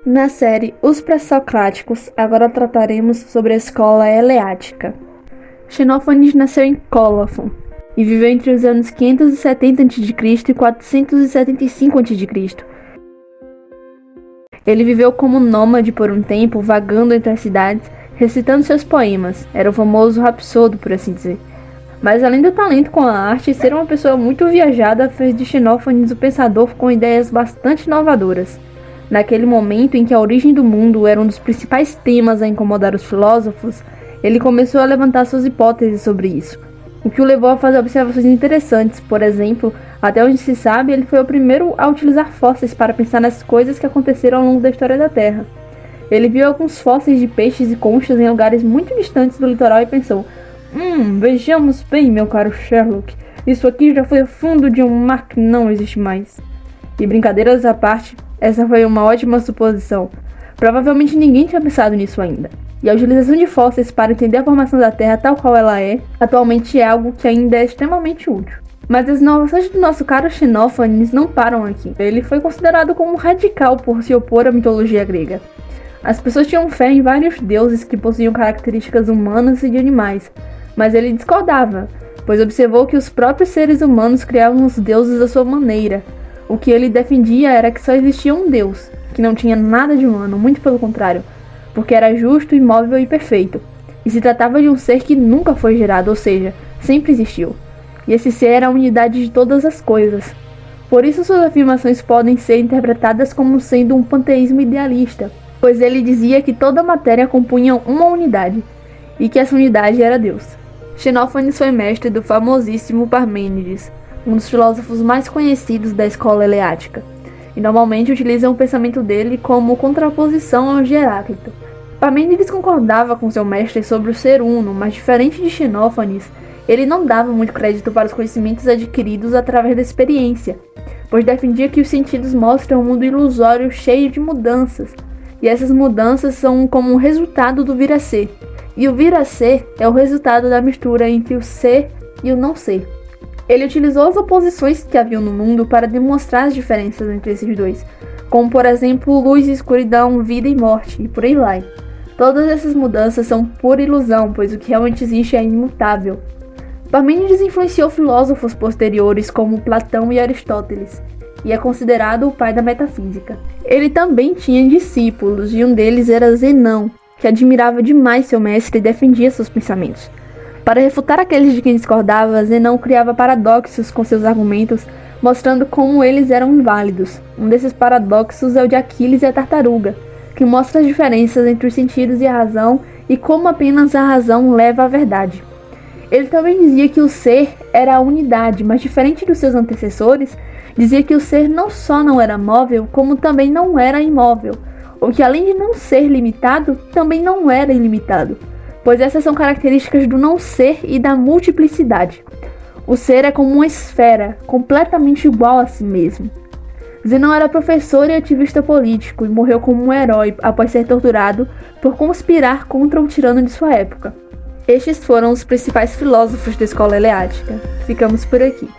Na série Os Pré-Socráticos, agora trataremos sobre a escola eleática. Xenófanes nasceu em Cólafon e viveu entre os anos 570 a.C. e 475 a.C. Ele viveu como nômade por um tempo, vagando entre as cidades, recitando seus poemas. Era o famoso rapsodo, por assim dizer. Mas além do talento com a arte, ser uma pessoa muito viajada fez de Xenófanes um pensador com ideias bastante inovadoras. Naquele momento em que a origem do mundo era um dos principais temas a incomodar os filósofos, ele começou a levantar suas hipóteses sobre isso, o que o levou a fazer observações interessantes. Por exemplo, até onde se sabe, ele foi o primeiro a utilizar fósseis para pensar nas coisas que aconteceram ao longo da história da Terra. Ele viu alguns fósseis de peixes e conchas em lugares muito distantes do litoral e pensou: vejamos bem, meu caro Sherlock, isso aqui já foi o fundo de um mar que não existe mais. E brincadeiras à parte, essa foi uma ótima suposição. Provavelmente ninguém tinha pensado nisso ainda. E a utilização de fósseis para entender a formação da Terra tal qual ela é, atualmente é algo que ainda é extremamente útil. Mas as inovações do nosso caro Xenófanes não param aqui. Ele foi considerado como radical por se opor à mitologia grega. As pessoas tinham fé em vários deuses que possuíam características humanas e de animais, mas ele discordava, pois observou que os próprios seres humanos criavam os deuses à sua maneira. O que ele defendia era que só existia um Deus, que não tinha nada de humano, muito pelo contrário, porque era justo, imóvel e perfeito. E se tratava de um ser que nunca foi gerado, ou seja, sempre existiu. E esse ser era a unidade de todas as coisas. Por isso suas afirmações podem ser interpretadas como sendo um panteísmo idealista, pois ele dizia que toda a matéria compunha uma unidade, e que essa unidade era Deus. Xenófanes foi mestre do famosíssimo Parmênides, um dos filósofos mais conhecidos da escola eleática, e normalmente utilizam o pensamento dele como contraposição ao de Heráclito. Parmênides concordava com seu mestre sobre o ser uno, mas diferente de Xenófanes, ele não dava muito crédito para os conhecimentos adquiridos através da experiência, pois defendia que os sentidos mostram um mundo ilusório cheio de mudanças, e essas mudanças são como um resultado do vir a ser, e o vir a ser é o resultado da mistura entre o ser e o não ser. Ele utilizou as oposições que haviam no mundo para demonstrar as diferenças entre esses dois, como por exemplo luz e escuridão, vida e morte, e por aí vai. Todas essas mudanças são pura ilusão, pois o que realmente existe é imutável. Parmênides influenciou filósofos posteriores como Platão e Aristóteles, e é considerado o pai da metafísica. Ele também tinha discípulos, e um deles era Zenão, que admirava demais seu mestre e defendia seus pensamentos. Para refutar aqueles de quem discordava, Zenão criava paradoxos com seus argumentos, mostrando como eles eram inválidos. Um desses paradoxos é o de Aquiles e a tartaruga, que mostra as diferenças entre os sentidos e a razão e como apenas a razão leva à verdade. Ele também dizia que o ser era a unidade, mas diferente dos seus antecessores, dizia que o ser não só não era móvel, como também não era imóvel, ou que além de não ser limitado, também não era ilimitado, pois essas são características do não ser e da multiplicidade. O ser é como uma esfera, completamente igual a si mesmo. Zenão era professor e ativista político e morreu como um herói após ser torturado por conspirar contra o tirano de sua época. Estes foram os principais filósofos da escola eleática. Ficamos por aqui.